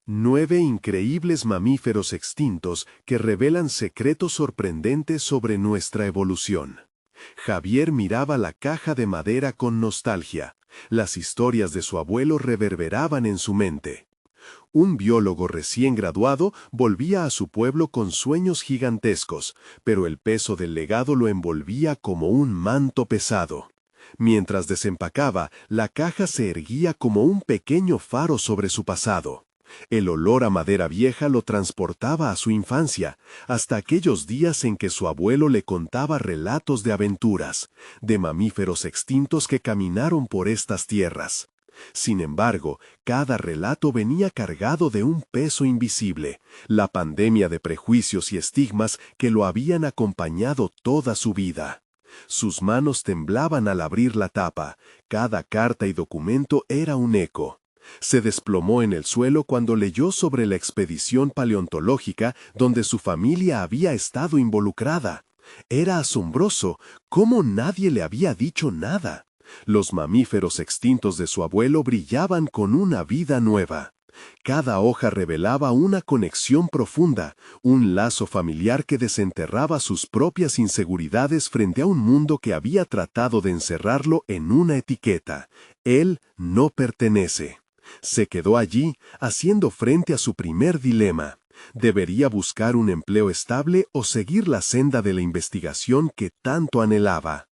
9 increíbles mamíferos extintos que revelan secretos sorprendentes sobre nuestra evolución. Javier miraba la caja de madera con nostalgia. Las historias de su abuelo reverberaban en su mente. Un biólogo recién graduado volvía a su pueblo con sueños gigantescos, pero el peso del legado lo envolvía como un manto pesado. Mientras desempacaba, la caja se erguía como un pequeño faro sobre su pasado. El olor a madera vieja lo transportaba a su infancia, hasta aquellos días en que su abuelo le contaba relatos de aventuras, de mamíferos extintos que caminaron por estas tierras. Sin embargo, cada relato venía cargado de un peso invisible, la pandemia de prejuicios y estigmas que lo habían acompañado toda su vida. Sus manos temblaban al abrir la tapa, cada carta y documento era un eco. Se desplomó en el suelo cuando leyó sobre la expedición paleontológica donde su familia había estado involucrada. Era asombroso cómo nadie le había dicho nada. Los mamíferos extintos de su abuelo brillaban con una vida nueva. Cada hoja revelaba una conexión profunda, un lazo familiar que desenterraba sus propias inseguridades frente a un mundo que había tratado de encerrarlo en una etiqueta. Él no pertenece. Se quedó allí, haciendo frente a su primer dilema. ¿Debería buscar un empleo estable o seguir la senda de la investigación que tanto anhelaba?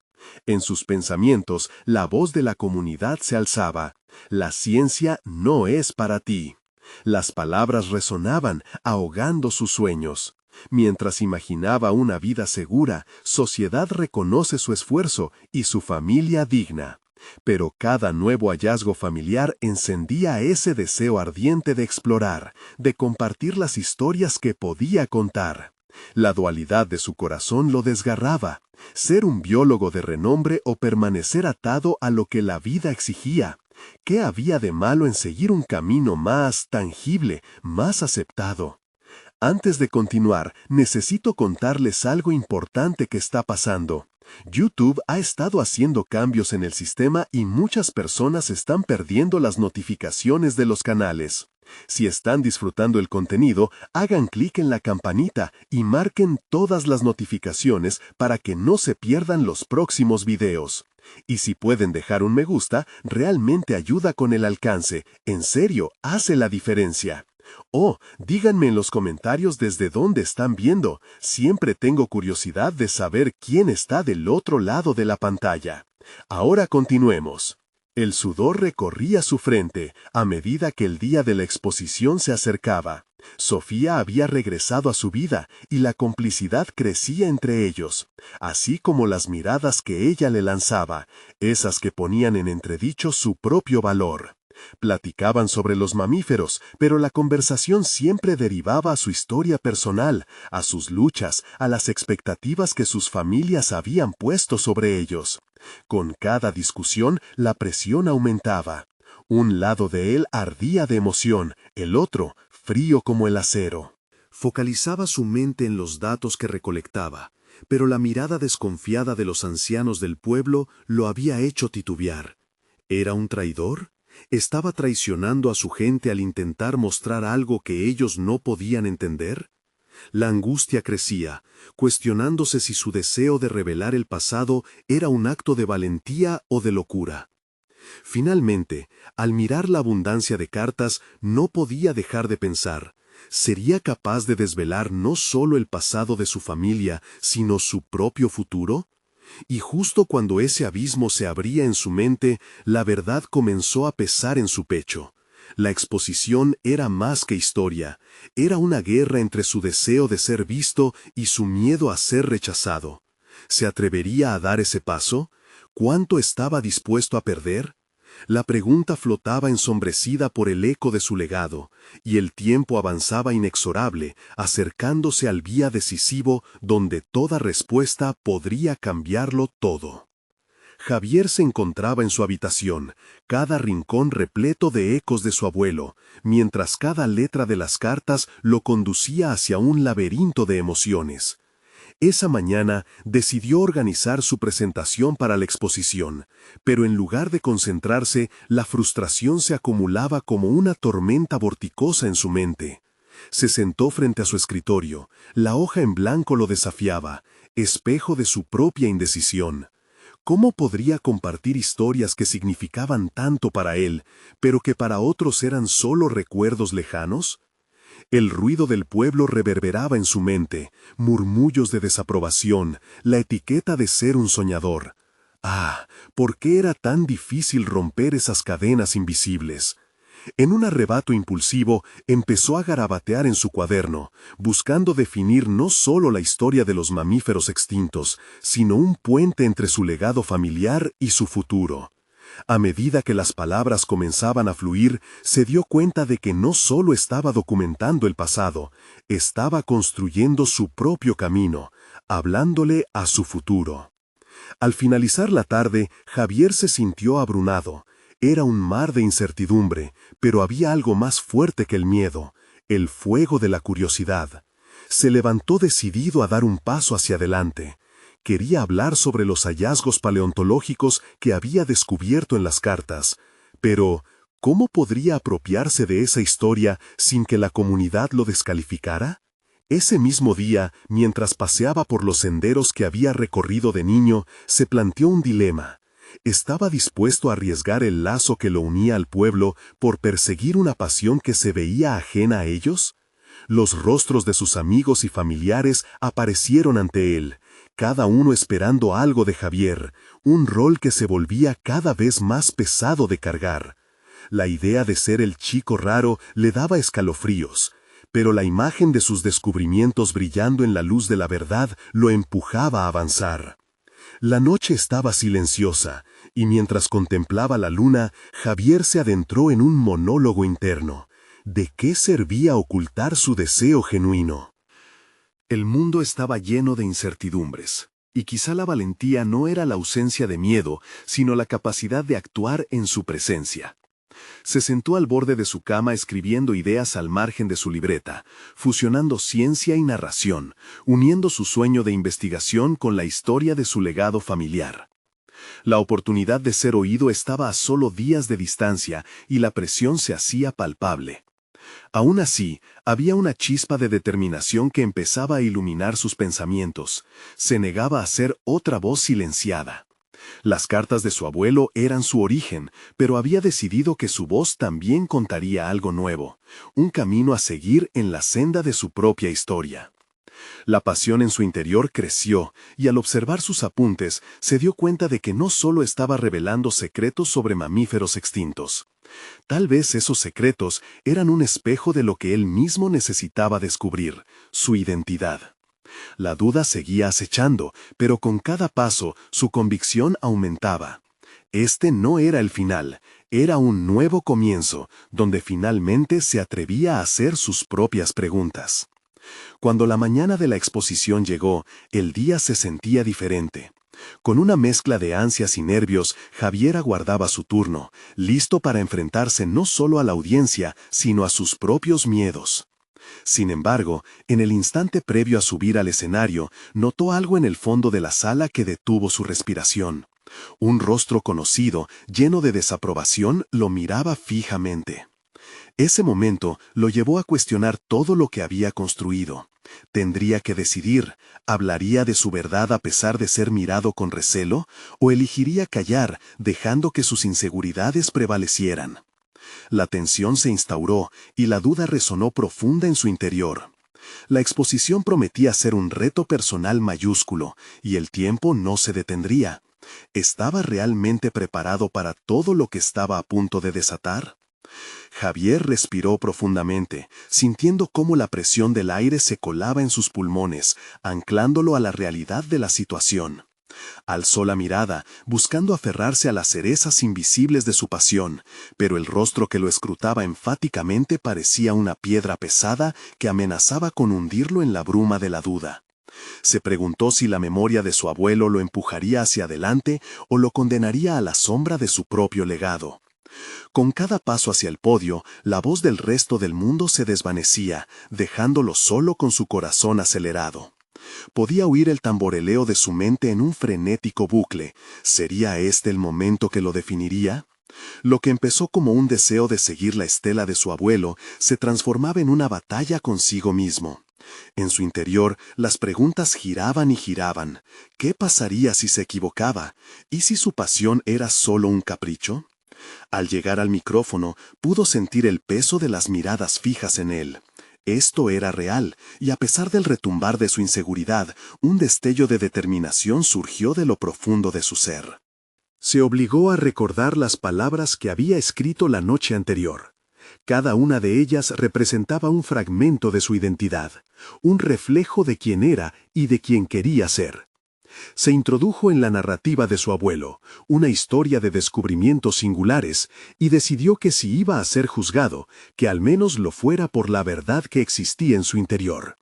En sus pensamientos, la voz de la comunidad se alzaba. La ciencia no es para ti. Las palabras resonaban, ahogando sus sueños. Mientras imaginaba una vida segura, sociedad reconoce su esfuerzo y su familia digna. Pero cada nuevo hallazgo familiar encendía ese deseo ardiente de explorar, de compartir las historias que podía contar. La dualidad de su corazón lo desgarraba, ser un biólogo de renombre o permanecer atado a lo que la vida exigía. ¿Qué había de malo en seguir un camino más tangible, más aceptado? Antes de continuar, necesito contarles algo importante que está pasando. YouTube ha estado haciendo cambios en el sistema y muchas personas están perdiendo las notificaciones de los canales. Si están disfrutando el contenido, hagan clic en la campanita y marquen todas las notificaciones para que no se pierdan los próximos videos. Y si pueden dejar un me gusta, realmente ayuda con el alcance. En serio, hace la diferencia. Oh, díganme en los comentarios desde dónde están viendo. Siempre tengo curiosidad de saber quién está del otro lado de la pantalla. Ahora continuemos. El sudor recorría su frente a medida que el día de la exposición se acercaba. Sofía había regresado a su vida y la complicidad crecía entre ellos, así como las miradas que ella le lanzaba, esas que ponían en entredicho su propio valor. Platicaban sobre los mamíferos, pero la conversación siempre derivaba a su historia personal, a sus luchas, a las expectativas que sus familias habían puesto sobre ellos. Con cada discusión, la presión aumentaba. Un lado de él ardía de emoción, el otro, frío como el acero. Focalizaba su mente en los datos que recolectaba, pero la mirada desconfiada de los ancianos del pueblo lo había hecho titubear. ¿Era un traidor? ¿Estaba traicionando a su gente al intentar mostrar algo que ellos no podían entender? La angustia crecía, cuestionándose si su deseo de revelar el pasado era un acto de valentía o de locura. Finalmente, al mirar la abundancia de cartas, no podía dejar de pensar, ¿sería capaz de desvelar no solo el pasado de su familia, sino su propio futuro? Y justo cuando ese abismo se abría en su mente, la verdad comenzó a pesar en su pecho. La exposición era más que historia, era una guerra entre su deseo de ser visto y su miedo a ser rechazado. ¿Se atrevería a dar ese paso? ¿Cuánto estaba dispuesto a perder? La pregunta flotaba ensombrecida por el eco de su legado, y el tiempo avanzaba inexorable, acercándose al día decisivo donde toda respuesta podría cambiarlo todo. Javier se encontraba en su habitación, cada rincón repleto de ecos de su abuelo, mientras cada letra de las cartas lo conducía hacia un laberinto de emociones. Esa mañana decidió organizar su presentación para la exposición, pero en lugar de concentrarse, la frustración se acumulaba como una tormenta vorticosa en su mente. Se sentó frente a su escritorio, la hoja en blanco lo desafiaba, espejo de su propia indecisión. ¿Cómo podría compartir historias que significaban tanto para él, pero que para otros eran solo recuerdos lejanos? El ruido del pueblo reverberaba en su mente, murmullos de desaprobación, la etiqueta de ser un soñador. Ah, ¿por qué era tan difícil romper esas cadenas invisibles? En un arrebato impulsivo, empezó a garabatear en su cuaderno, buscando definir no solo la historia de los mamíferos extintos, sino un puente entre su legado familiar y su futuro. A medida que las palabras comenzaban a fluir, se dio cuenta de que no solo estaba documentando el pasado, estaba construyendo su propio camino, hablándole a su futuro. Al finalizar la tarde, Javier se sintió abrumado. Era un mar de incertidumbre, pero había algo más fuerte que el miedo, el fuego de la curiosidad. Se levantó decidido a dar un paso hacia adelante. Quería hablar sobre los hallazgos paleontológicos que había descubierto en las cartas. Pero, ¿cómo podría apropiarse de esa historia sin que la comunidad lo descalificara? Ese mismo día, mientras paseaba por los senderos que había recorrido de niño, se planteó un dilema. ¿Estaba dispuesto a arriesgar el lazo que lo unía al pueblo por perseguir una pasión que se veía ajena a ellos? Los rostros de sus amigos y familiares aparecieron ante él, cada uno esperando algo de Javier, un rol que se volvía cada vez más pesado de cargar. La idea de ser el chico raro le daba escalofríos, pero la imagen de sus descubrimientos brillando en la luz de la verdad lo empujaba a avanzar. La noche estaba silenciosa, y mientras contemplaba la luna, Javier se adentró en un monólogo interno. ¿De qué servía ocultar su deseo genuino? El mundo estaba lleno de incertidumbres, y quizá la valentía no era la ausencia de miedo, sino la capacidad de actuar en su presencia. Se sentó al borde de su cama escribiendo ideas al margen de su libreta, fusionando ciencia y narración, uniendo su sueño de investigación con la historia de su legado familiar. La oportunidad de ser oído estaba a solo días de distancia y la presión se hacía palpable. Aún así, había una chispa de determinación que empezaba a iluminar sus pensamientos. Se negaba a ser otra voz silenciada. Las cartas de su abuelo eran su origen, pero había decidido que su voz también contaría algo nuevo, un camino a seguir en la senda de su propia historia. La pasión en su interior creció, y al observar sus apuntes, se dio cuenta de que no solo estaba revelando secretos sobre mamíferos extintos. Tal vez esos secretos eran un espejo de lo que él mismo necesitaba descubrir, su identidad. La duda seguía acechando, pero con cada paso su convicción aumentaba. Este no era el final, era un nuevo comienzo, donde finalmente se atrevía a hacer sus propias preguntas. Cuando la mañana de la exposición llegó, el día se sentía diferente. Con una mezcla de ansias y nervios, Javier aguardaba su turno, listo para enfrentarse no solo a la audiencia, sino a sus propios miedos. Sin embargo, en el instante previo a subir al escenario, notó algo en el fondo de la sala que detuvo su respiración. Un rostro conocido, lleno de desaprobación, lo miraba fijamente. Ese momento lo llevó a cuestionar todo lo que había construido. ¿Tendría que decidir? ¿Hablaría de su verdad a pesar de ser mirado con recelo? ¿O elegiría callar, dejando que sus inseguridades prevalecieran? La tensión se instauró y la duda resonó profunda en su interior. La exposición prometía ser un reto personal mayúsculo, y el tiempo no se detendría. ¿Estaba realmente preparado para todo lo que estaba a punto de desatar? Javier respiró profundamente, sintiendo cómo la presión del aire se colaba en sus pulmones, anclándolo a la realidad de la situación. Alzó la mirada, buscando aferrarse a las cerezas invisibles de su pasión, pero el rostro que lo escrutaba enfáticamente parecía una piedra pesada que amenazaba con hundirlo en la bruma de la duda. Se preguntó si la memoria de su abuelo lo empujaría hacia adelante o lo condenaría a la sombra de su propio legado. Con cada paso hacia el podio, la voz del resto del mundo se desvanecía, dejándolo solo con su corazón acelerado. Podía oír el tamboreleo de su mente en un frenético bucle. ¿Sería este el momento que lo definiría? Lo que empezó como un deseo de seguir la estela de su abuelo se transformaba en una batalla consigo mismo. En su interior, las preguntas giraban y giraban. ¿Qué pasaría si se equivocaba? ¿Y si su pasión era solo un capricho? Al llegar al micrófono, pudo sentir el peso de las miradas fijas en él. Esto era real, y a pesar del retumbar de su inseguridad, un destello de determinación surgió de lo profundo de su ser. Se obligó a recordar las palabras que había escrito la noche anterior. Cada una de ellas representaba un fragmento de su identidad, un reflejo de quién era y de quién quería ser. Se introdujo en la narrativa de su abuelo, una historia de descubrimientos singulares, y decidió que si iba a ser juzgado, que al menos lo fuera por la verdad que existía en su interior.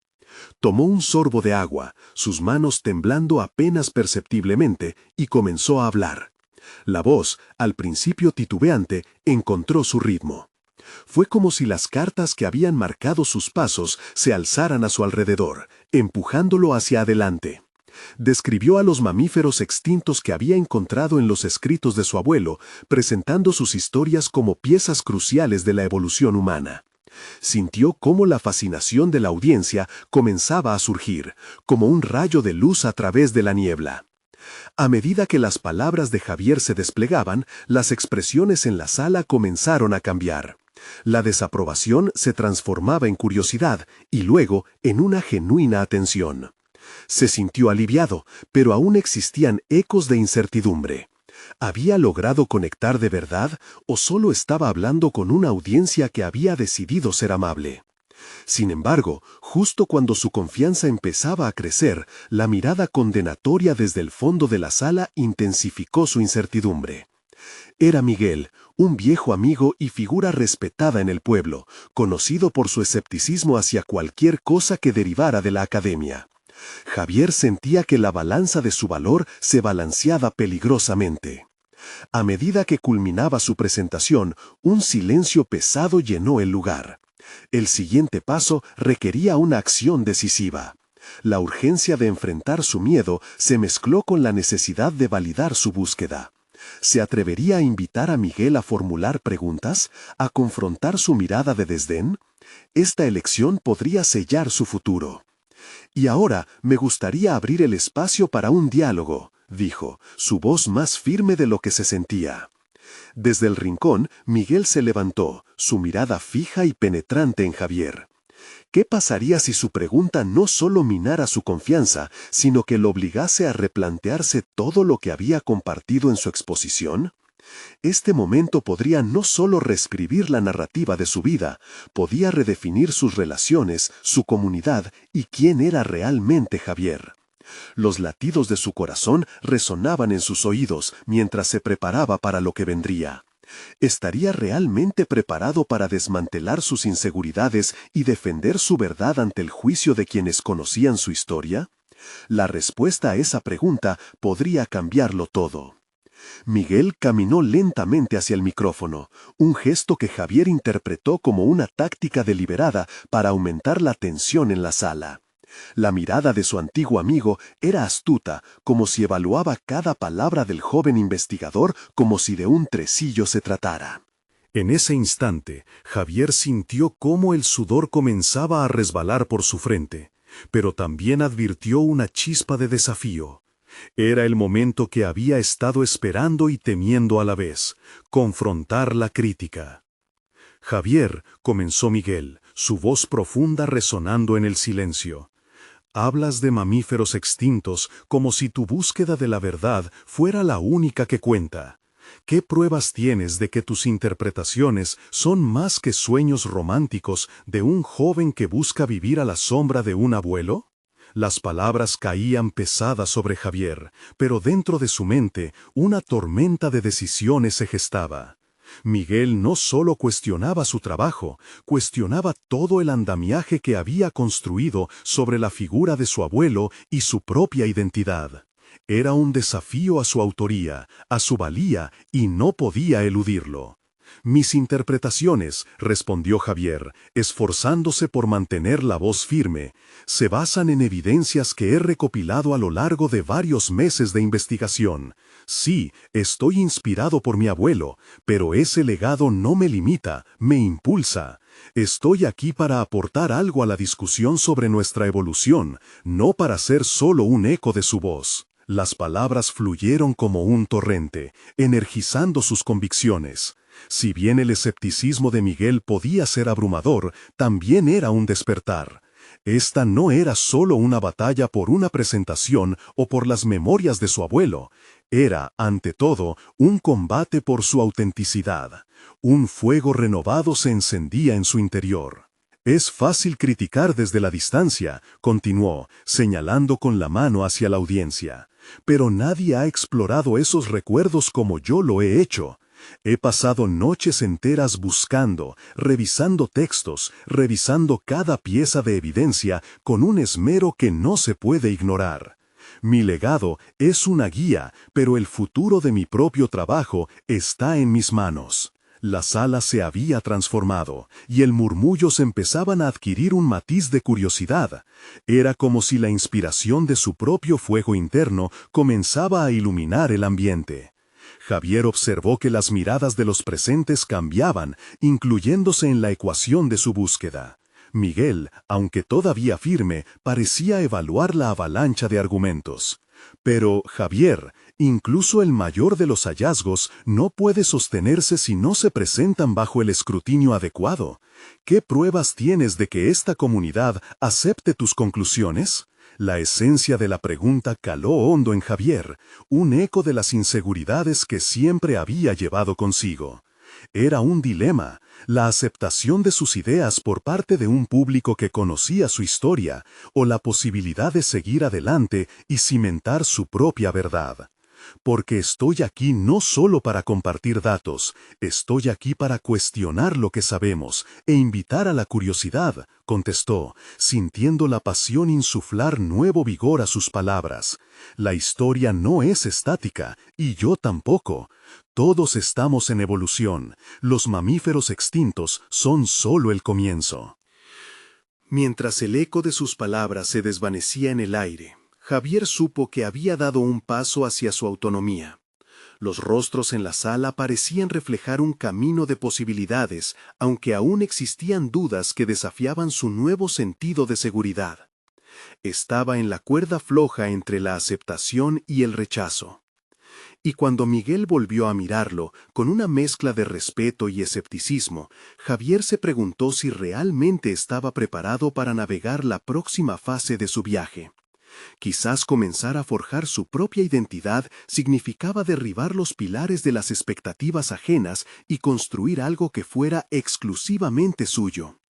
Tomó un sorbo de agua, sus manos temblando apenas perceptiblemente, y comenzó a hablar. La voz, al principio titubeante, encontró su ritmo. Fue como si las cartas que habían marcado sus pasos se alzaran a su alrededor, empujándolo hacia adelante. Describió a los mamíferos extintos que había encontrado en los escritos de su abuelo, presentando sus historias como piezas cruciales de la evolución humana. Sintió cómo la fascinación de la audiencia comenzaba a surgir, como un rayo de luz a través de la niebla. A medida que las palabras de Javier se desplegaban, las expresiones en la sala comenzaron a cambiar. La desaprobación se transformaba en curiosidad y luego en una genuina atención. Se sintió aliviado, pero aún existían ecos de incertidumbre. ¿Había logrado conectar de verdad o solo estaba hablando con una audiencia que había decidido ser amable? Sin embargo, justo cuando su confianza empezaba a crecer, la mirada condenatoria desde el fondo de la sala intensificó su incertidumbre. Era Miguel, un viejo amigo y figura respetada en el pueblo, conocido por su escepticismo hacia cualquier cosa que derivara de la academia. Javier sentía que la balanza de su valor se balanceaba peligrosamente. A medida que culminaba su presentación, un silencio pesado llenó el lugar. El siguiente paso requería una acción decisiva. La urgencia de enfrentar su miedo se mezcló con la necesidad de validar su búsqueda. ¿Se atrevería a invitar a Miguel a formular preguntas, a confrontar su mirada de desdén? Esta elección podría sellar su futuro. Y ahora me gustaría abrir el espacio para un diálogo, dijo, su voz más firme de lo que se sentía. Desde el rincón, Miguel se levantó, su mirada fija y penetrante en Javier. ¿Qué pasaría si su pregunta no solo minara su confianza, sino que lo obligase a replantearse todo lo que había compartido en su exposición? Este momento podría no solo reescribir la narrativa de su vida, podía redefinir sus relaciones, su comunidad y quién era realmente Javier. Los latidos de su corazón resonaban en sus oídos mientras se preparaba para lo que vendría. ¿Estaría realmente preparado para desmantelar sus inseguridades y defender su verdad ante el juicio de quienes conocían su historia? La respuesta a esa pregunta podría cambiarlo todo. Miguel caminó lentamente hacia el micrófono, un gesto que Javier interpretó como una táctica deliberada para aumentar la tensión en la sala. La mirada de su antiguo amigo era astuta, como si evaluaba cada palabra del joven investigador como si de un tresillo se tratara. En ese instante, Javier sintió cómo el sudor comenzaba a resbalar por su frente, pero también advirtió una chispa de desafío. Era el momento que había estado esperando y temiendo a la vez, confrontar la crítica. Javier, comenzó Miguel, su voz profunda resonando en el silencio. Hablas de mamíferos extintos como si tu búsqueda de la verdad fuera la única que cuenta. ¿Qué pruebas tienes de que tus interpretaciones son más que sueños románticos de un joven que busca vivir a la sombra de un abuelo? Las palabras caían pesadas sobre Javier, pero dentro de su mente una tormenta de decisiones se gestaba. Miguel no solo cuestionaba su trabajo, cuestionaba todo el andamiaje que había construido sobre la figura de su abuelo y su propia identidad. Era un desafío a su autoría, a su valía, y no podía eludirlo. Mis interpretaciones, respondió Javier, esforzándose por mantener la voz firme, se basan en evidencias que he recopilado a lo largo de varios meses de investigación. Sí, estoy inspirado por mi abuelo, pero ese legado no me limita, me impulsa. Estoy aquí para aportar algo a la discusión sobre nuestra evolución, no para ser solo un eco de su voz. Las palabras fluyeron como un torrente, energizando sus convicciones. Si bien el escepticismo de Miguel podía ser abrumador, también era un despertar. Esta no era solo una batalla por una presentación o por las memorias de su abuelo. Era, ante todo, un combate por su autenticidad. Un fuego renovado se encendía en su interior. Es fácil criticar desde la distancia, continuó, señalando con la mano hacia la audiencia. Pero nadie ha explorado esos recuerdos como yo lo he hecho. He pasado noches enteras buscando, revisando textos, revisando cada pieza de evidencia con un esmero que no se puede ignorar. Mi legado es una guía, pero el futuro de mi propio trabajo está en mis manos. La sala se había transformado, y el murmullos empezaban a adquirir un matiz de curiosidad. Era como si la inspiración de su propio fuego interno comenzaba a iluminar el ambiente. Javier observó que las miradas de los presentes cambiaban, incluyéndose en la ecuación de su búsqueda. Miguel, aunque todavía firme, parecía evaluar la avalancha de argumentos. Pero, Javier, incluso el mayor de los hallazgos no puede sostenerse si no se presentan bajo el escrutinio adecuado. ¿Qué pruebas tienes de que esta comunidad acepte tus conclusiones? La esencia de la pregunta caló hondo en Javier, un eco de las inseguridades que siempre había llevado consigo. Era un dilema, la aceptación de sus ideas por parte de un público que conocía su historia, o la posibilidad de seguir adelante y cimentar su propia verdad. Porque estoy aquí no solo para compartir datos, estoy aquí para cuestionar lo que sabemos e invitar a la curiosidad, contestó, sintiendo la pasión insuflar nuevo vigor a sus palabras. La historia no es estática, y yo tampoco. Todos estamos en evolución. Los mamíferos extintos son solo el comienzo. Mientras el eco de sus palabras se desvanecía en el aire, Javier supo que había dado un paso hacia su autonomía. Los rostros en la sala parecían reflejar un camino de posibilidades, aunque aún existían dudas que desafiaban su nuevo sentido de seguridad. Estaba en la cuerda floja entre la aceptación y el rechazo. Y cuando Miguel volvió a mirarlo, con una mezcla de respeto y escepticismo, Javier se preguntó si realmente estaba preparado para navegar la próxima fase de su viaje. Quizás comenzar a forjar su propia identidad significaba derribar los pilares de las expectativas ajenas y construir algo que fuera exclusivamente suyo.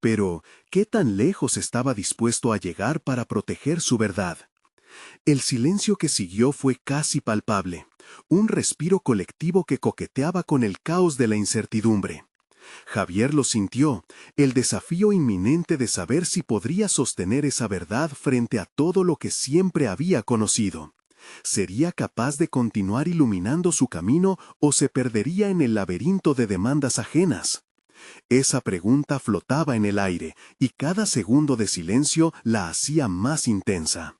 Pero, ¿qué tan lejos estaba dispuesto a llegar para proteger su verdad? El silencio que siguió fue casi palpable, un respiro colectivo que coqueteaba con el caos de la incertidumbre. Javier lo sintió, el desafío inminente de saber si podría sostener esa verdad frente a todo lo que siempre había conocido. ¿Sería capaz de continuar iluminando su camino o se perdería en el laberinto de demandas ajenas? Esa pregunta flotaba en el aire, y cada segundo de silencio la hacía más intensa.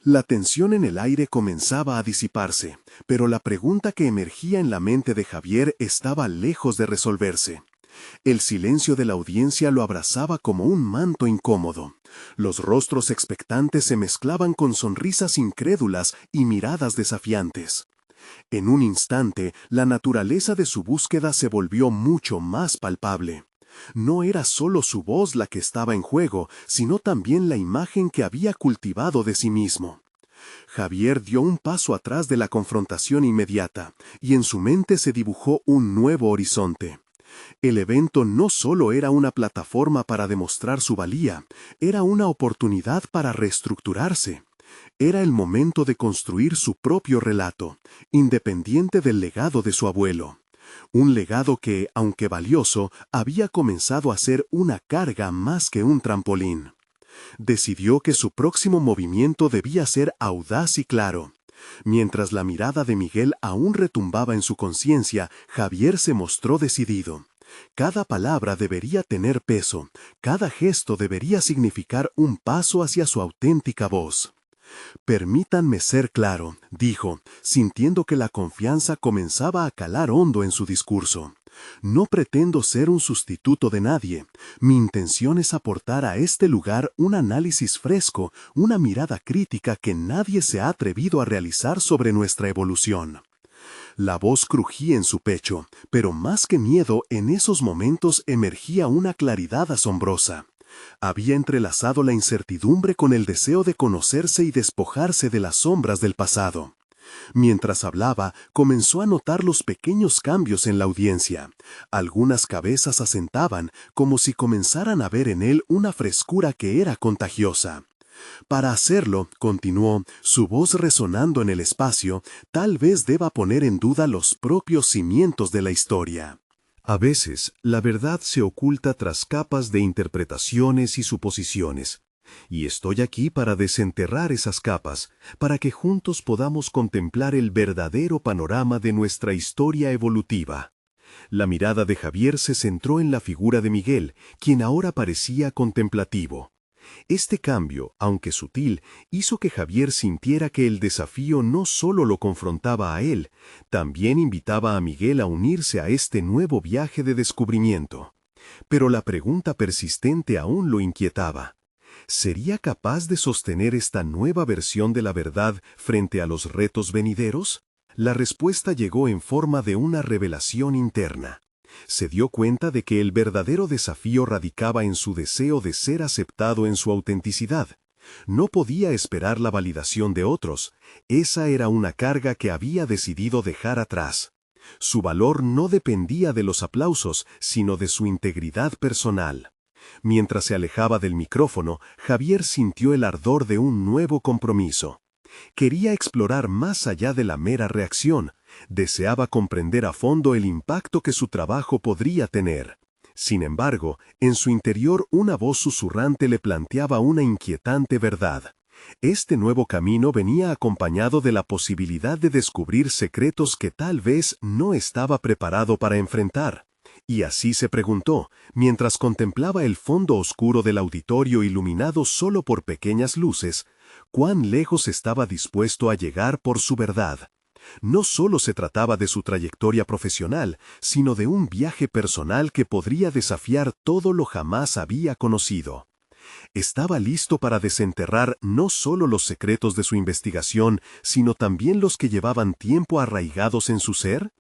La tensión en el aire comenzaba a disiparse, pero la pregunta que emergía en la mente de Javier estaba lejos de resolverse. El silencio de la audiencia lo abrazaba como un manto incómodo. Los rostros expectantes se mezclaban con sonrisas incrédulas y miradas desafiantes. En un instante, la naturaleza de su búsqueda se volvió mucho más palpable. No era solo su voz la que estaba en juego, sino también la imagen que había cultivado de sí mismo. Javier dio un paso atrás de la confrontación inmediata, y en su mente se dibujó un nuevo horizonte. El evento no solo era una plataforma para demostrar su valía, era una oportunidad para reestructurarse. Era el momento de construir su propio relato, independiente del legado de su abuelo. Un legado que, aunque valioso, había comenzado a ser una carga más que un trampolín. Decidió que su próximo movimiento debía ser audaz y claro. Mientras la mirada de Miguel aún retumbaba en su conciencia, Javier se mostró decidido. Cada palabra debería tener peso, cada gesto debería significar un paso hacia su auténtica voz. «Permítanme ser claro», dijo, sintiendo que la confianza comenzaba a calar hondo en su discurso. «No pretendo ser un sustituto de nadie. Mi intención es aportar a este lugar un análisis fresco, una mirada crítica que nadie se ha atrevido a realizar sobre nuestra evolución». La voz crujía en su pecho, pero más que miedo, en esos momentos emergía una claridad asombrosa. Había entrelazado la incertidumbre con el deseo de conocerse y despojarse de las sombras del pasado. Mientras hablaba, comenzó a notar los pequeños cambios en la audiencia. Algunas cabezas asentaban, como si comenzaran a ver en él una frescura que era contagiosa. Para hacerlo, continuó, su voz resonando en el espacio, tal vez deba poner en duda los propios cimientos de la historia. A veces, la verdad se oculta tras capas de interpretaciones y suposiciones. Y estoy aquí para desenterrar esas capas, para que juntos podamos contemplar el verdadero panorama de nuestra historia evolutiva. La mirada de Javier se centró en la figura de Miguel, quien ahora parecía contemplativo. Este cambio, aunque sutil, hizo que Javier sintiera que el desafío no solo lo confrontaba a él, también invitaba a Miguel a unirse a este nuevo viaje de descubrimiento. Pero la pregunta persistente aún lo inquietaba. ¿Sería capaz de sostener esta nueva versión de la verdad frente a los retos venideros? La respuesta llegó en forma de una revelación interna. Se dio cuenta de que el verdadero desafío radicaba en su deseo de ser aceptado en su autenticidad. No podía esperar la validación de otros. Esa era una carga que había decidido dejar atrás. Su valor no dependía de los aplausos, sino de su integridad personal. Mientras se alejaba del micrófono, Javier sintió el ardor de un nuevo compromiso. Quería explorar más allá de la mera reacción. Deseaba comprender a fondo el impacto que su trabajo podría tener. Sin embargo, en su interior una voz susurrante le planteaba una inquietante verdad. Este nuevo camino venía acompañado de la posibilidad de descubrir secretos que tal vez no estaba preparado para enfrentar. Y así se preguntó, mientras contemplaba el fondo oscuro del auditorio iluminado solo por pequeñas luces, cuán lejos estaba dispuesto a llegar por su verdad. No solo se trataba de su trayectoria profesional, sino de un viaje personal que podría desafiar todo lo jamás había conocido. Estaba listo para desenterrar no solo los secretos de su investigación, sino también los que llevaban tiempo arraigados en su ser.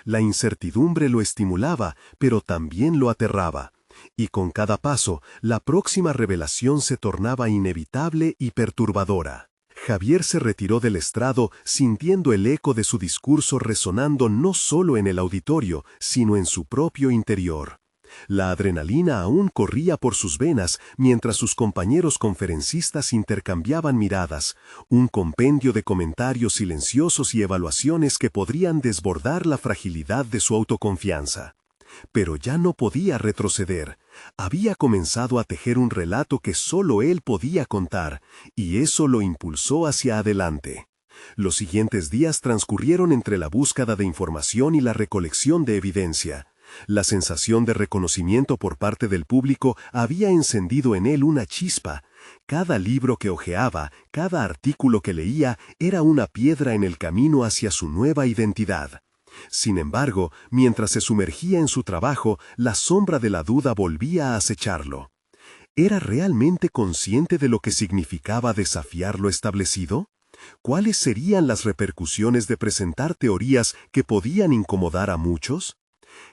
La incertidumbre lo estimulaba, pero también lo aterraba. Y con cada paso, la próxima revelación se tornaba inevitable y perturbadora. Javier se retiró del estrado sintiendo el eco de su discurso resonando no solo en el auditorio, sino en su propio interior. La adrenalina aún corría por sus venas mientras sus compañeros conferencistas intercambiaban miradas, un compendio de comentarios silenciosos y evaluaciones que podrían desbordar la fragilidad de su autoconfianza. Pero ya no podía retroceder. Había comenzado a tejer un relato que solo él podía contar, y eso lo impulsó hacia adelante. Los siguientes días transcurrieron entre la búsqueda de información y la recolección de evidencia. La sensación de reconocimiento por parte del público había encendido en él una chispa. Cada libro que hojeaba, cada artículo que leía, era una piedra en el camino hacia su nueva identidad. Sin embargo, mientras se sumergía en su trabajo, la sombra de la duda volvía a acecharlo. ¿Era realmente consciente de lo que significaba desafiar lo establecido? ¿Cuáles serían las repercusiones de presentar teorías que podían incomodar a muchos?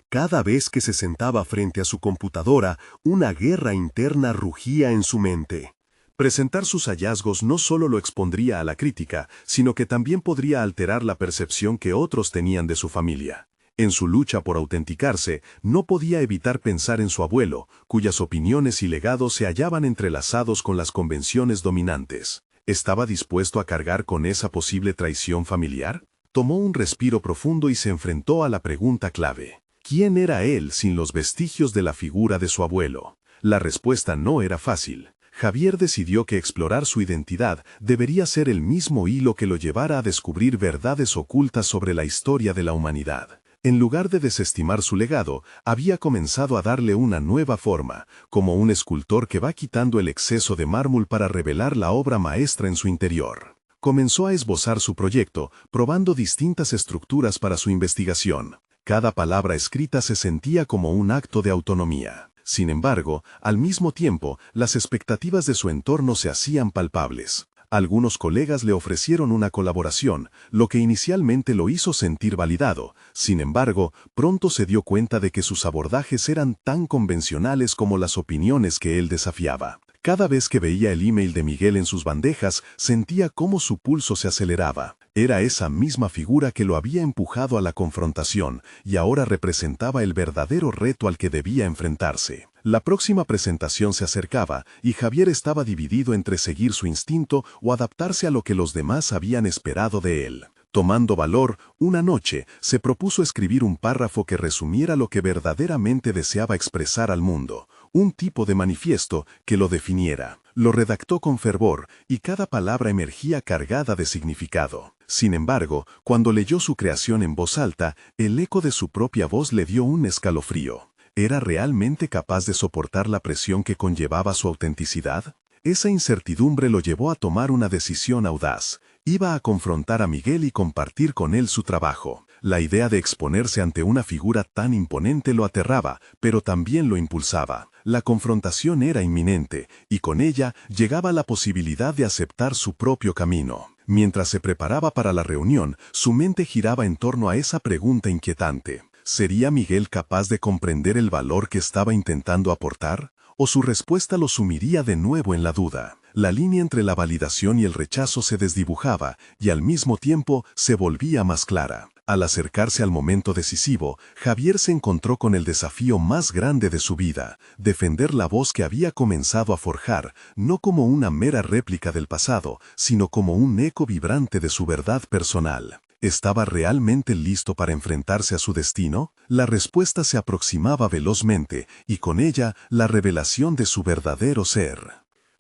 Cada vez que se sentaba frente a su computadora, una guerra interna rugía en su mente. Presentar sus hallazgos no solo lo expondría a la crítica, sino que también podría alterar la percepción que otros tenían de su familia. En su lucha por autenticarse, no podía evitar pensar en su abuelo, cuyas opiniones y legados se hallaban entrelazados con las convenciones dominantes. ¿Estaba dispuesto a cargar con esa posible traición familiar? Tomó un respiro profundo y se enfrentó a la pregunta clave. ¿Quién era él sin los vestigios de la figura de su abuelo? La respuesta no era fácil. Javier decidió que explorar su identidad debería ser el mismo hilo que lo llevara a descubrir verdades ocultas sobre la historia de la humanidad. En lugar de desestimar su legado, había comenzado a darle una nueva forma, como un escultor que va quitando el exceso de mármol para revelar la obra maestra en su interior. Comenzó a esbozar su proyecto, probando distintas estructuras para su investigación. Cada palabra escrita se sentía como un acto de autonomía. Sin embargo, al mismo tiempo, las expectativas de su entorno se hacían palpables. Algunos colegas le ofrecieron una colaboración, lo que inicialmente lo hizo sentir validado. Sin embargo, pronto se dio cuenta de que sus abordajes eran tan convencionales como las opiniones que él desafiaba. Cada vez que veía el email de Miguel en sus bandejas, sentía cómo su pulso se aceleraba. Era esa misma figura que lo había empujado a la confrontación, y ahora representaba el verdadero reto al que debía enfrentarse. La próxima presentación se acercaba, y Javier estaba dividido entre seguir su instinto o adaptarse a lo que los demás habían esperado de él. Tomando valor, una noche, se propuso escribir un párrafo que resumiera lo que verdaderamente deseaba expresar al mundo, un tipo de manifiesto que lo definiera. Lo redactó con fervor, y cada palabra emergía cargada de significado. Sin embargo, cuando leyó su creación en voz alta, el eco de su propia voz le dio un escalofrío. ¿Era realmente capaz de soportar la presión que conllevaba su autenticidad? Esa incertidumbre lo llevó a tomar una decisión audaz. Iba a confrontar a Miguel y compartir con él su trabajo. La idea de exponerse ante una figura tan imponente lo aterraba, pero también lo impulsaba. La confrontación era inminente, y con ella llegaba la posibilidad de aceptar su propio camino. Mientras se preparaba para la reunión, su mente giraba en torno a esa pregunta inquietante. ¿Sería Miguel capaz de comprender el valor que estaba intentando aportar? ¿O su respuesta lo sumiría de nuevo en la duda? La línea entre la validación y el rechazo se desdibujaba, y al mismo tiempo se volvía más clara. Al acercarse al momento decisivo, Javier se encontró con el desafío más grande de su vida: defender la voz que había comenzado a forjar, no como una mera réplica del pasado, sino como un eco vibrante de su verdad personal. ¿Estaba realmente listo para enfrentarse a su destino? La respuesta se aproximaba velozmente, y con ella la revelación de su verdadero ser.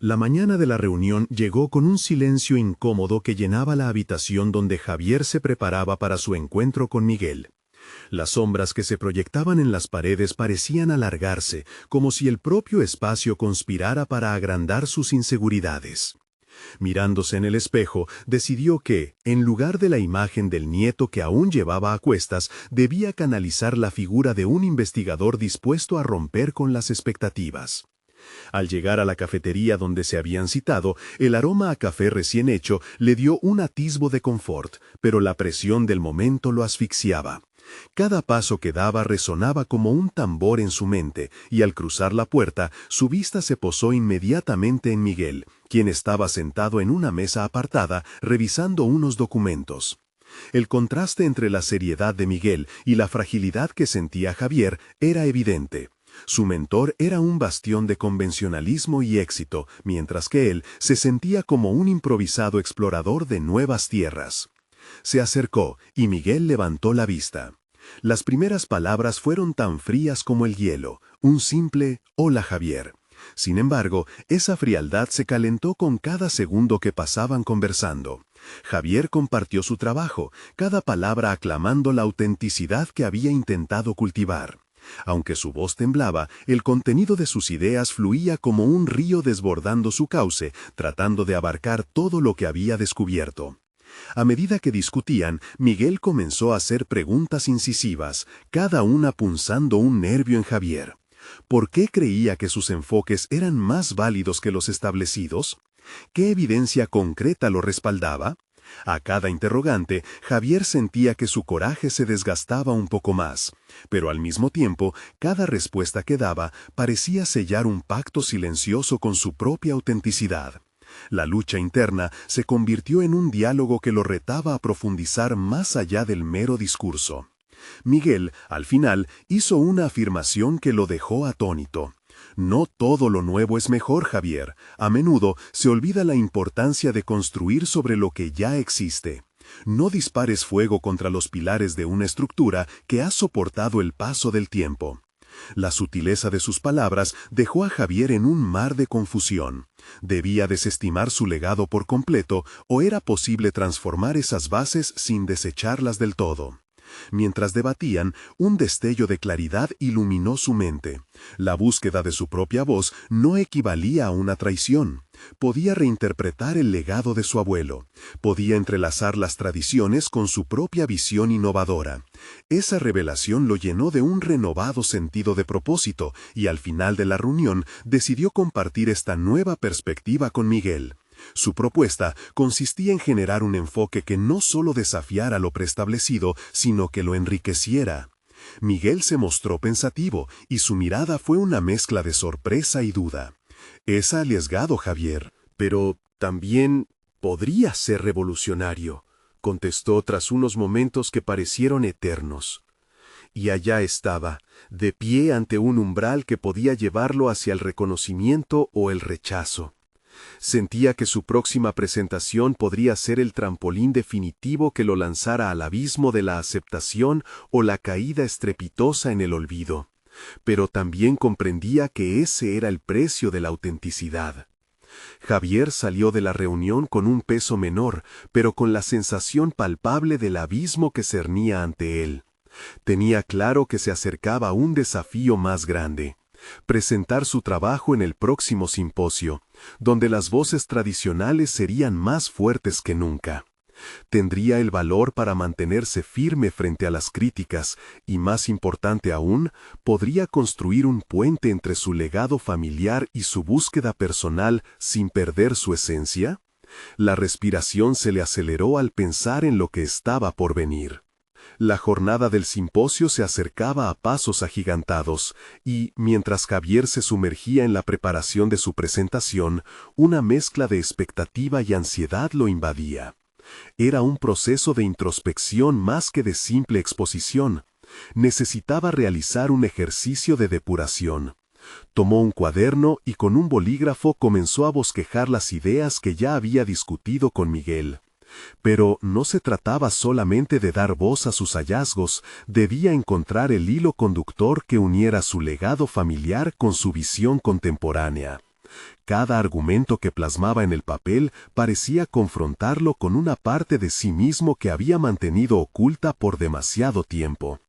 La mañana de la reunión llegó con un silencio incómodo que llenaba la habitación donde Javier se preparaba para su encuentro con Miguel. Las sombras que se proyectaban en las paredes parecían alargarse, como si el propio espacio conspirara para agrandar sus inseguridades. Mirándose en el espejo, decidió que, en lugar de la imagen del nieto que aún llevaba a cuestas, debía canalizar la figura de un investigador dispuesto a romper con las expectativas. Al llegar a la cafetería donde se habían citado, el aroma a café recién hecho le dio un atisbo de confort, pero la presión del momento lo asfixiaba. Cada paso que daba resonaba como un tambor en su mente, y al cruzar la puerta, su vista se posó inmediatamente en Miguel, quien estaba sentado en una mesa apartada, revisando unos documentos. El contraste entre la seriedad de Miguel y la fragilidad que sentía Javier era evidente. Su mentor era un bastión de convencionalismo y éxito, mientras que él se sentía como un improvisado explorador de nuevas tierras. Se acercó, y Miguel levantó la vista. Las primeras palabras fueron tan frías como el hielo, un simple «Hola, Javier». Sin embargo, esa frialdad se calentó con cada segundo que pasaban conversando. Javier compartió su trabajo, cada palabra aclamando la autenticidad que había intentado cultivar. Aunque su voz temblaba, el contenido de sus ideas fluía como un río desbordando su cauce, tratando de abarcar todo lo que había descubierto. A medida que discutían, Miguel comenzó a hacer preguntas incisivas, cada una punzando un nervio en Javier. ¿Por qué creía que sus enfoques eran más válidos que los establecidos? ¿Qué evidencia concreta lo respaldaba? A cada interrogante, Javier sentía que su coraje se desgastaba un poco más, pero al mismo tiempo, cada respuesta que daba parecía sellar un pacto silencioso con su propia autenticidad. La lucha interna se convirtió en un diálogo que lo retaba a profundizar más allá del mero discurso. Miguel, al final, hizo una afirmación que lo dejó atónito. No todo lo nuevo es mejor, Javier. A menudo se olvida la importancia de construir sobre lo que ya existe. No dispares fuego contra los pilares de una estructura que ha soportado el paso del tiempo. La sutileza de sus palabras dejó a Javier en un mar de confusión. ¿Debía desestimar su legado por completo o era posible transformar esas bases sin desecharlas del todo? Mientras debatían, un destello de claridad iluminó su mente. La búsqueda de su propia voz no equivalía a una traición. Podía reinterpretar el legado de su abuelo. Podía entrelazar las tradiciones con su propia visión innovadora. Esa revelación lo llenó de un renovado sentido de propósito y al final de la reunión decidió compartir esta nueva perspectiva con Miguel. Su propuesta consistía en generar un enfoque que no solo desafiara lo preestablecido, sino que lo enriqueciera. Miguel se mostró pensativo y su mirada fue una mezcla de sorpresa y duda. Es arriesgado, Javier, pero también podría ser revolucionario, contestó tras unos momentos que parecieron eternos. Y allá estaba, de pie ante un umbral que podía llevarlo hacia el reconocimiento o el rechazo. Sentía que su próxima presentación podría ser el trampolín definitivo que lo lanzara al abismo de la aceptación o la caída estrepitosa en el olvido. Pero también comprendía que ese era el precio de la autenticidad. Javier salió de la reunión con un peso menor, pero con la sensación palpable del abismo que cernía ante él. Tenía claro que se acercaba a un desafío más grande. Presentar su trabajo en el próximo simposio, donde las voces tradicionales serían más fuertes que nunca. Tendría el valor para mantenerse firme frente a las críticas y, más importante aún, podría construir un puente entre su legado familiar y su búsqueda personal sin perder su esencia. La respiración se le aceleró al pensar en lo que estaba por venir. La jornada del simposio se acercaba a pasos agigantados, y, mientras Javier se sumergía en la preparación de su presentación, una mezcla de expectativa y ansiedad lo invadía. Era un proceso de introspección más que de simple exposición. Necesitaba realizar un ejercicio de depuración. Tomó un cuaderno y con un bolígrafo comenzó a bosquejar las ideas que ya había discutido con Miguel. Pero no se trataba solamente de dar voz a sus hallazgos, debía encontrar el hilo conductor que uniera su legado familiar con su visión contemporánea. Cada argumento que plasmaba en el papel parecía confrontarlo con una parte de sí mismo que había mantenido oculta por demasiado tiempo.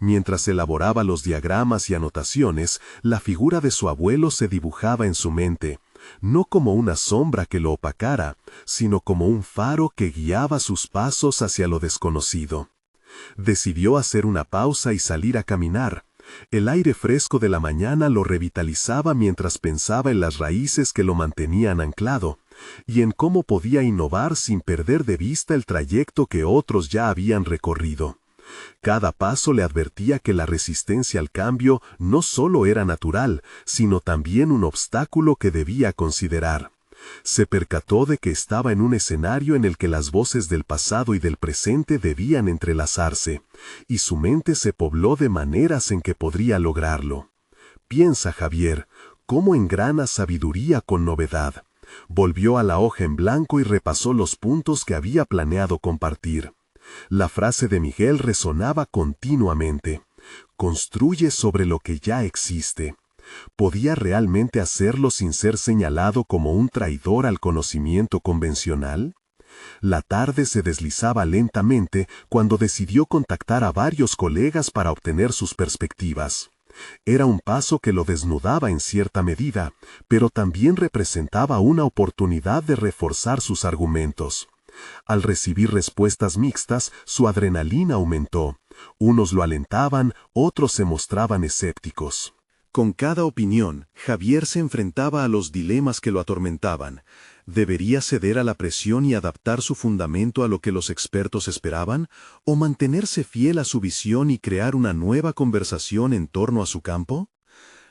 Mientras elaboraba los diagramas y anotaciones, la figura de su abuelo se dibujaba en su mente, no como una sombra que lo opacara, sino como un faro que guiaba sus pasos hacia lo desconocido. Decidió hacer una pausa y salir a caminar. El aire fresco de la mañana lo revitalizaba mientras pensaba en las raíces que lo mantenían anclado, y en cómo podía innovar sin perder de vista el trayecto que otros ya habían recorrido. Cada paso le advertía que la resistencia al cambio no solo era natural, sino también un obstáculo que debía considerar. Se percató de que estaba en un escenario en el que las voces del pasado y del presente debían entrelazarse, y su mente se pobló de maneras en que podría lograrlo. Piensa, Javier, cómo engrana sabiduría con novedad. Volvió a la hoja en blanco y repasó los puntos que había planeado compartir. La frase de Miguel resonaba continuamente. Construye sobre lo que ya existe. ¿Podía realmente hacerlo sin ser señalado como un traidor al conocimiento convencional? La tarde se deslizaba lentamente cuando decidió contactar a varios colegas para obtener sus perspectivas. Era un paso que lo desnudaba en cierta medida, pero también representaba una oportunidad de reforzar sus argumentos. Al recibir respuestas mixtas, su adrenalina aumentó. Unos lo alentaban, otros se mostraban escépticos. Con cada opinión, Javier se enfrentaba a los dilemas que lo atormentaban. ¿Debería ceder a la presión y adaptar su fundamento a lo que los expertos esperaban? ¿O mantenerse fiel a su visión y crear una nueva conversación en torno a su campo?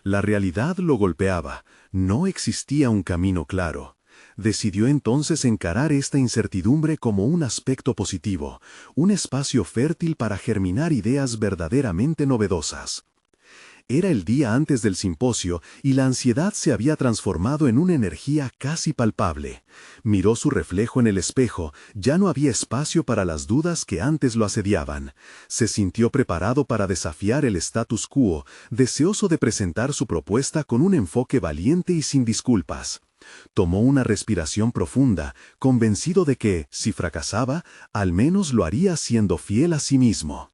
La realidad lo golpeaba. No existía un camino claro. Decidió entonces encarar esta incertidumbre como un aspecto positivo, un espacio fértil para germinar ideas verdaderamente novedosas. Era el día antes del simposio y la ansiedad se había transformado en una energía casi palpable. Miró su reflejo en el espejo, ya no había espacio para las dudas que antes lo asediaban. Se sintió preparado para desafiar el status quo, deseoso de presentar su propuesta con un enfoque valiente y sin disculpas. Tomó una respiración profunda, convencido de que, si fracasaba, al menos lo haría siendo fiel a sí mismo.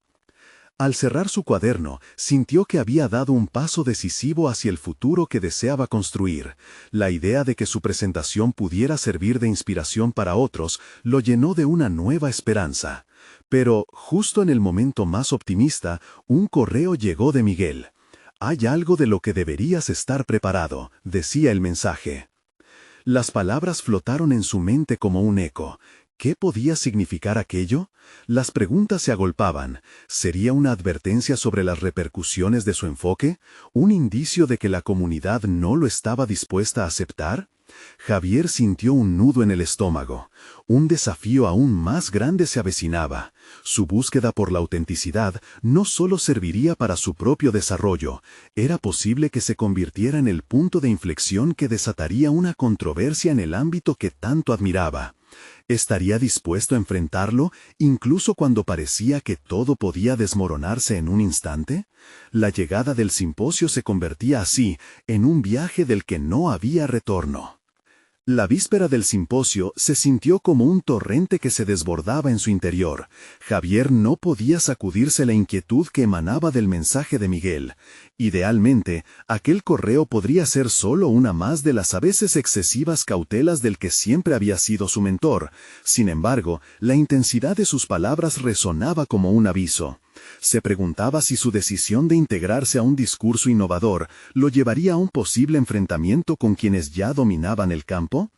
Al cerrar su cuaderno, sintió que había dado un paso decisivo hacia el futuro que deseaba construir. La idea de que su presentación pudiera servir de inspiración para otros lo llenó de una nueva esperanza. Pero, justo en el momento más optimista, un correo llegó de Miguel. «Hay algo de lo que deberías estar preparado», decía el mensaje. Las palabras flotaron en su mente como un eco. ¿Qué podía significar aquello? Las preguntas se agolpaban. ¿Sería una advertencia sobre las repercusiones de su enfoque? ¿Un indicio de que la comunidad no lo estaba dispuesta a aceptar? Javier sintió un nudo en el estómago. Un desafío aún más grande se avecinaba. Su búsqueda por la autenticidad no solo serviría para su propio desarrollo, era posible que se convirtiera en el punto de inflexión que desataría una controversia en el ámbito que tanto admiraba. ¿Estaría dispuesto a enfrentarlo, incluso cuando parecía que todo podía desmoronarse en un instante? La llegada del simposio se convertía así en un viaje del que no había retorno. La víspera del simposio se sintió como un torrente que se desbordaba en su interior. Javier no podía sacudirse la inquietud que emanaba del mensaje de Miguel. Idealmente, aquel correo podría ser solo una más de las a veces excesivas cautelas del que siempre había sido su mentor. Sin embargo, la intensidad de sus palabras resonaba como un aviso. Se preguntaba si su decisión de integrarse a un discurso innovador lo llevaría a un posible enfrentamiento con quienes ya dominaban el campo.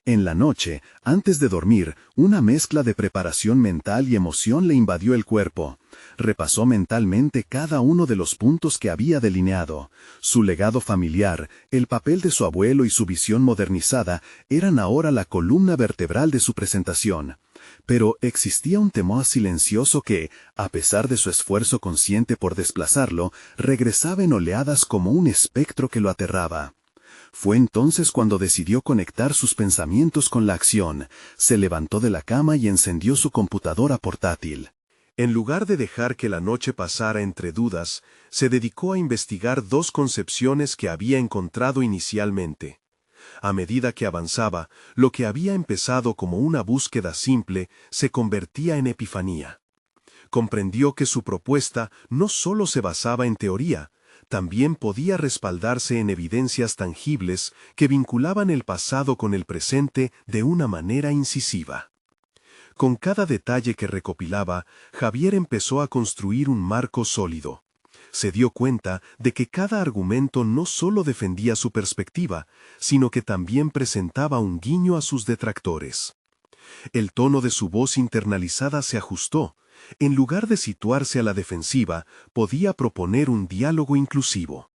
En la noche, antes de dormir, una mezcla de preparación mental y emoción le invadió el cuerpo. Repasó mentalmente cada uno de los puntos que había delineado. Su legado familiar, el papel de su abuelo y su visión modernizada eran ahora la columna vertebral de su presentación. Pero existía un temor silencioso que, a pesar de su esfuerzo consciente por desplazarlo, regresaba en oleadas como un espectro que lo aterraba. Fue entonces cuando decidió conectar sus pensamientos con la acción. Se levantó de la cama y encendió su computadora portátil. En lugar de dejar que la noche pasara entre dudas, se dedicó a investigar dos concepciones que había encontrado inicialmente. A medida que avanzaba, lo que había empezado como una búsqueda simple se convertía en epifanía. Comprendió que su propuesta no solo se basaba en teoría, también podía respaldarse en evidencias tangibles que vinculaban el pasado con el presente de una manera incisiva. Con cada detalle que recopilaba, Javier empezó a construir un marco sólido. Se dio cuenta de que cada argumento no solo defendía su perspectiva, sino que también presentaba un guiño a sus detractores. El tono de su voz internalizada se ajustó. En lugar de situarse a la defensiva, podía proponer un diálogo inclusivo.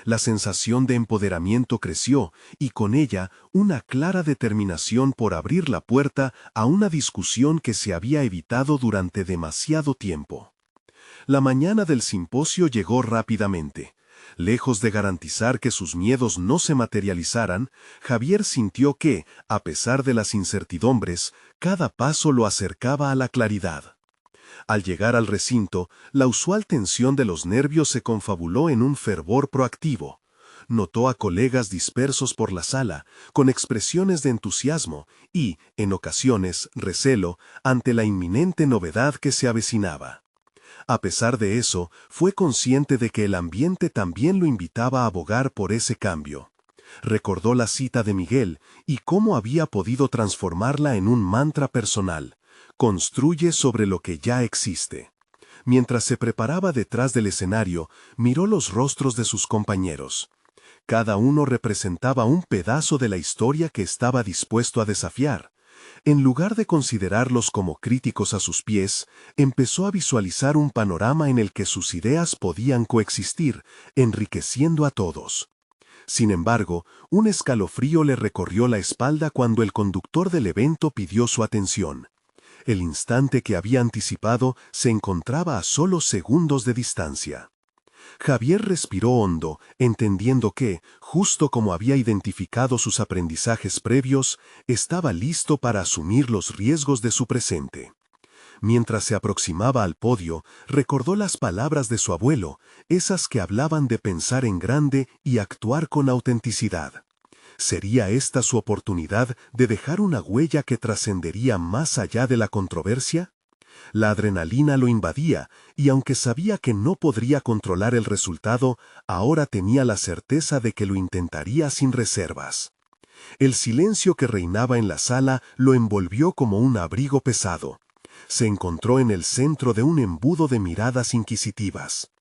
La sensación de empoderamiento creció, y con ella una clara determinación por abrir la puerta a una discusión que se había evitado durante demasiado tiempo. La mañana del simposio llegó rápidamente. Lejos de garantizar que sus miedos no se materializaran, Javier sintió que, a pesar de las incertidumbres, cada paso lo acercaba a la claridad. Al llegar al recinto, la usual tensión de los nervios se confabuló en un fervor proactivo. Notó a colegas dispersos por la sala, con expresiones de entusiasmo y, en ocasiones, recelo, ante la inminente novedad que se avecinaba. A pesar de eso, fue consciente de que el ambiente también lo invitaba a abogar por ese cambio. Recordó la cita de Miguel y cómo había podido transformarla en un mantra personal: construye sobre lo que ya existe. Mientras se preparaba detrás del escenario, miró los rostros de sus compañeros. Cada uno representaba un pedazo de la historia que estaba dispuesto a desafiar. En lugar de considerarlos como críticos a sus pies, empezó a visualizar un panorama en el que sus ideas podían coexistir, enriqueciendo a todos. Sin embargo, un escalofrío le recorrió la espalda cuando el conductor del evento pidió su atención. El instante que había anticipado se encontraba a solo segundos de distancia. Javier respiró hondo, entendiendo que, justo como había identificado sus aprendizajes previos, estaba listo para asumir los riesgos de su presente. Mientras se aproximaba al podio, recordó las palabras de su abuelo, esas que hablaban de pensar en grande y actuar con autenticidad. ¿Sería esta su oportunidad de dejar una huella que trascendería más allá de la controversia? La adrenalina lo invadía, y aunque sabía que no podría controlar el resultado, ahora tenía la certeza de que lo intentaría sin reservas. El silencio que reinaba en la sala lo envolvió como un abrigo pesado. Se encontró en el centro de un embudo de miradas inquisitivas.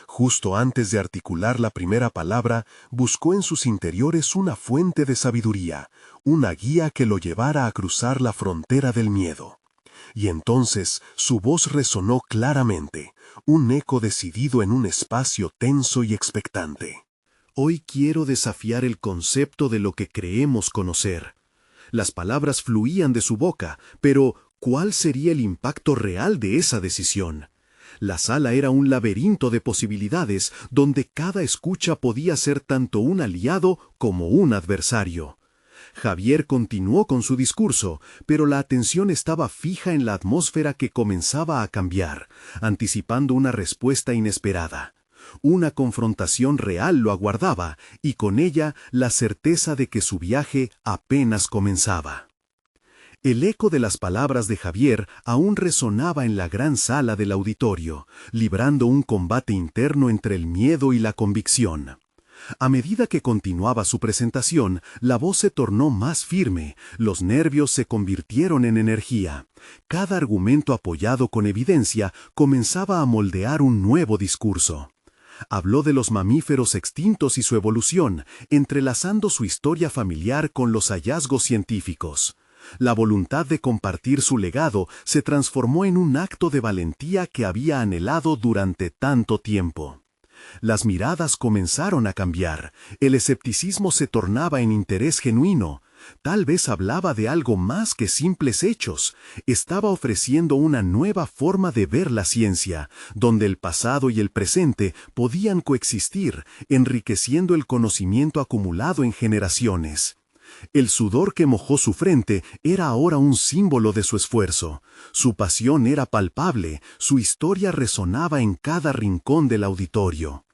Justo antes de articular la primera palabra, buscó en sus interiores una fuente de sabiduría, una guía que lo llevara a cruzar la frontera del miedo. Y entonces su voz resonó claramente, un eco decidido en un espacio tenso y expectante. Hoy quiero desafiar el concepto de lo que creemos conocer. Las palabras fluían de su boca, pero ¿cuál sería el impacto real de esa decisión? La sala era un laberinto de posibilidades donde cada escucha podía ser tanto un aliado como un adversario. Javier continuó con su discurso, pero la atención estaba fija en la atmósfera que comenzaba a cambiar, anticipando una respuesta inesperada. Una confrontación real lo aguardaba, y con ella la certeza de que su viaje apenas comenzaba. El eco de las palabras de Javier aún resonaba en la gran sala del auditorio, librando un combate interno entre el miedo y la convicción. A medida que continuaba su presentación, la voz se tornó más firme, los nervios se convirtieron en energía. Cada argumento apoyado con evidencia comenzaba a moldear un nuevo discurso. Habló de los mamíferos extintos y su evolución, entrelazando su historia familiar con los hallazgos científicos. La voluntad de compartir su legado se transformó en un acto de valentía que había anhelado durante tanto tiempo. Las miradas comenzaron a cambiar, el escepticismo se tornaba en interés genuino. Tal vez hablaba de algo más que simples hechos. Estaba ofreciendo una nueva forma de ver la ciencia, donde el pasado y el presente podían coexistir, enriqueciendo el conocimiento acumulado en generaciones. El sudor que mojó su frente era ahora un símbolo de su esfuerzo. Su pasión era palpable, su historia resonaba en cada rincón del auditorio.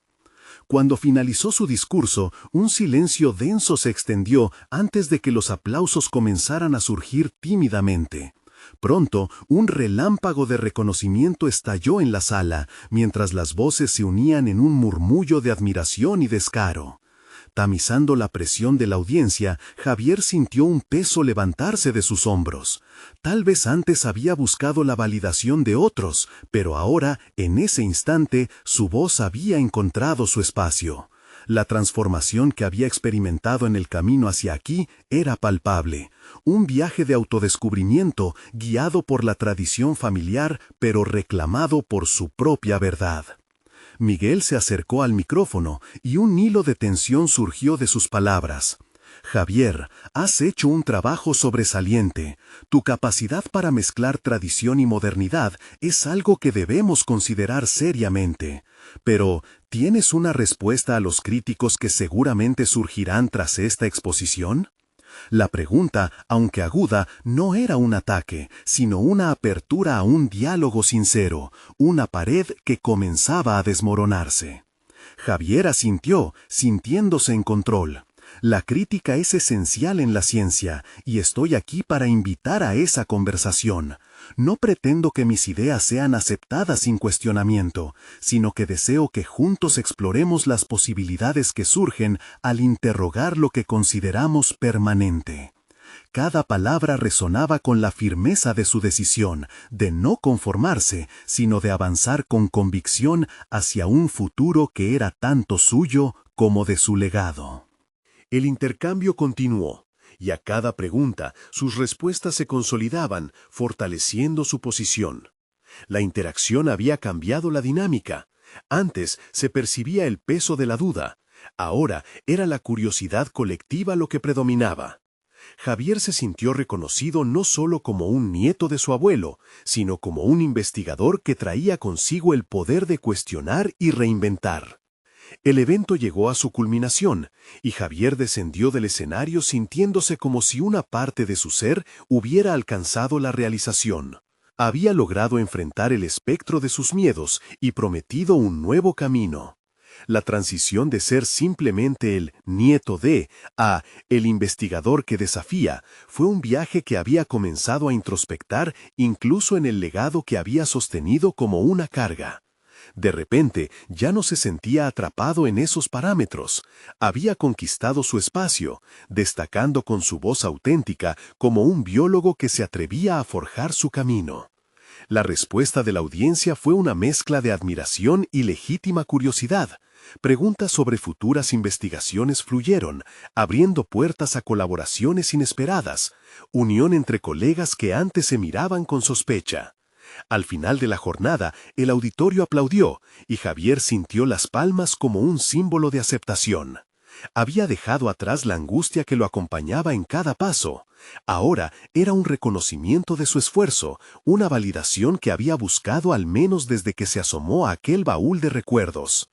Cuando finalizó su discurso, un silencio denso se extendió antes de que los aplausos comenzaran a surgir tímidamente. Pronto, un relámpago de reconocimiento estalló en la sala, mientras las voces se unían en un murmullo de admiración y descaro. Tamizando la presión de la audiencia, Javier sintió un peso levantarse de sus hombros. Tal vez antes había buscado la validación de otros, pero ahora, en ese instante, su voz había encontrado su espacio. La transformación que había experimentado en el camino hacia aquí era palpable. Un viaje de autodescubrimiento guiado por la tradición familiar, pero reclamado por su propia verdad. Miguel se acercó al micrófono y un hilo de tensión surgió de sus palabras. Javier, has hecho un trabajo sobresaliente. Tu capacidad para mezclar tradición y modernidad es algo que debemos considerar seriamente. Pero, ¿tienes una respuesta a los críticos que seguramente surgirán tras esta exposición? La pregunta, aunque aguda, no era un ataque, sino una apertura a un diálogo sincero, una pared que comenzaba a desmoronarse. Javier asintió, sintiéndose en control. La crítica es esencial en la ciencia, y estoy aquí para invitar a esa conversación. No pretendo que mis ideas sean aceptadas sin cuestionamiento, sino que deseo que juntos exploremos las posibilidades que surgen al interrogar lo que consideramos permanente. Cada palabra resonaba con la firmeza de su decisión, de no conformarse, sino de avanzar con convicción hacia un futuro que era tanto suyo como de su legado. El intercambio continuó, y a cada pregunta sus respuestas se consolidaban, fortaleciendo su posición. La interacción había cambiado la dinámica. Antes se percibía el peso de la duda. Ahora era la curiosidad colectiva lo que predominaba. Javier se sintió reconocido no solo como un nieto de su abuelo, sino como un investigador que traía consigo el poder de cuestionar y reinventar. El evento llegó a su culminación, y Javier descendió del escenario sintiéndose como si una parte de su ser hubiera alcanzado la realización. Había logrado enfrentar el espectro de sus miedos y prometido un nuevo camino. La transición de ser simplemente el nieto de a el investigador que desafía fue un viaje que había comenzado a introspectar incluso en el legado que había sostenido como una carga. De repente, ya no se sentía atrapado en esos parámetros. Había conquistado su espacio, destacando con su voz auténtica como un biólogo que se atrevía a forjar su camino. La respuesta de la audiencia fue una mezcla de admiración y legítima curiosidad. Preguntas sobre futuras investigaciones fluyeron, abriendo puertas a colaboraciones inesperadas, unión entre colegas que antes se miraban con sospecha. Al final de la jornada, el auditorio aplaudió y Javier sintió las palmas como un símbolo de aceptación. Había dejado atrás la angustia que lo acompañaba en cada paso. Ahora era un reconocimiento de su esfuerzo, una validación que había buscado al menos desde que se asomó a aquel baúl de recuerdos.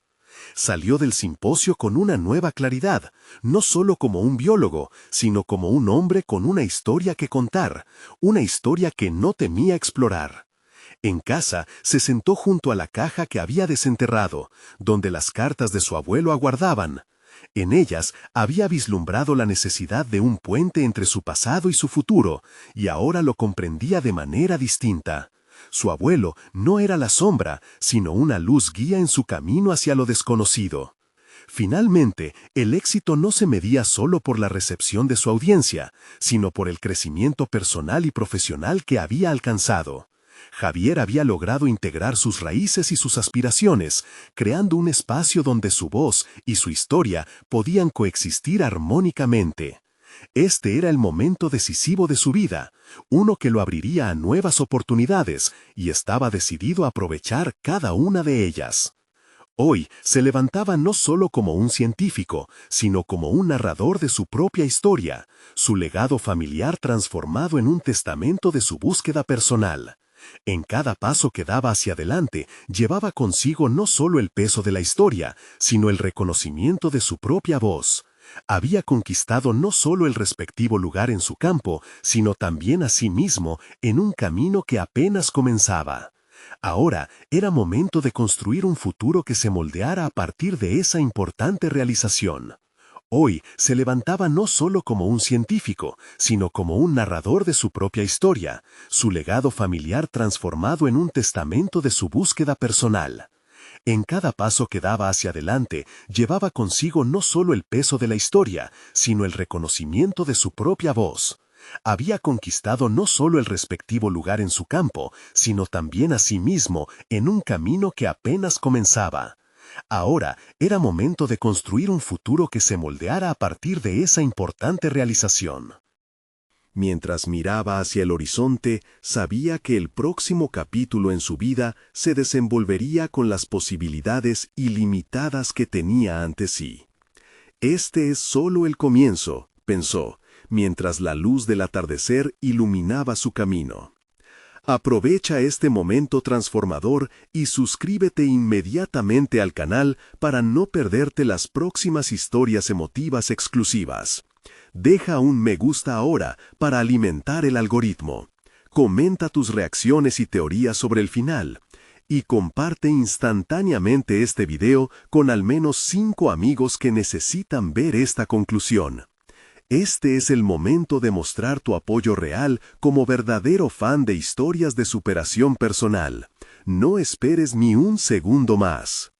Salió del simposio con una nueva claridad, no solo como un biólogo, sino como un hombre con una historia que contar, una historia que no temía explorar. En casa se sentó junto a la caja que había desenterrado, donde las cartas de su abuelo aguardaban. En ellas había vislumbrado la necesidad de un puente entre su pasado y su futuro, y ahora lo comprendía de manera distinta. Su abuelo no era la sombra, sino una luz guía en su camino hacia lo desconocido. Finalmente, el éxito no se medía solo por la recepción de su audiencia, sino por el crecimiento personal y profesional que había alcanzado. Javier había logrado integrar sus raíces y sus aspiraciones, creando un espacio donde su voz y su historia podían coexistir armónicamente. Este era el momento decisivo de su vida, uno que lo abriría a nuevas oportunidades, y estaba decidido a aprovechar cada una de ellas. Hoy se levantaba no solo como un científico, sino como un narrador de su propia historia, su legado familiar transformado en un testamento de su búsqueda personal. En cada paso que daba hacia adelante, llevaba consigo no solo el peso de la historia, sino el reconocimiento de su propia voz. Había conquistado no solo el respectivo lugar en su campo, sino también a sí mismo en un camino que apenas comenzaba. Ahora era momento de construir un futuro que se moldeara a partir de esa importante realización. Hoy se levantaba no solo como un científico, sino como un narrador de su propia historia, su legado familiar transformado en un testamento de su búsqueda personal. En cada paso que daba hacia adelante, llevaba consigo no solo el peso de la historia, sino el reconocimiento de su propia voz. Había conquistado no solo el respectivo lugar en su campo, sino también a sí mismo en un camino que apenas comenzaba. Ahora era momento de construir un futuro que se moldeara a partir de esa importante realización. Mientras miraba hacia el horizonte, sabía que el próximo capítulo en su vida se desenvolvería con las posibilidades ilimitadas que tenía ante sí. Este es solo el comienzo, pensó, mientras la luz del atardecer iluminaba su camino. Aprovecha este momento transformador y suscríbete inmediatamente al canal para no perderte las próximas historias emotivas exclusivas. Deja un me gusta ahora para alimentar el algoritmo. Comenta tus reacciones y teorías sobre el final. Y comparte instantáneamente este video con al menos 5 amigos que necesitan ver esta conclusión. Este es el momento de mostrar tu apoyo real como verdadero fan de historias de superación personal. No esperes ni un segundo más.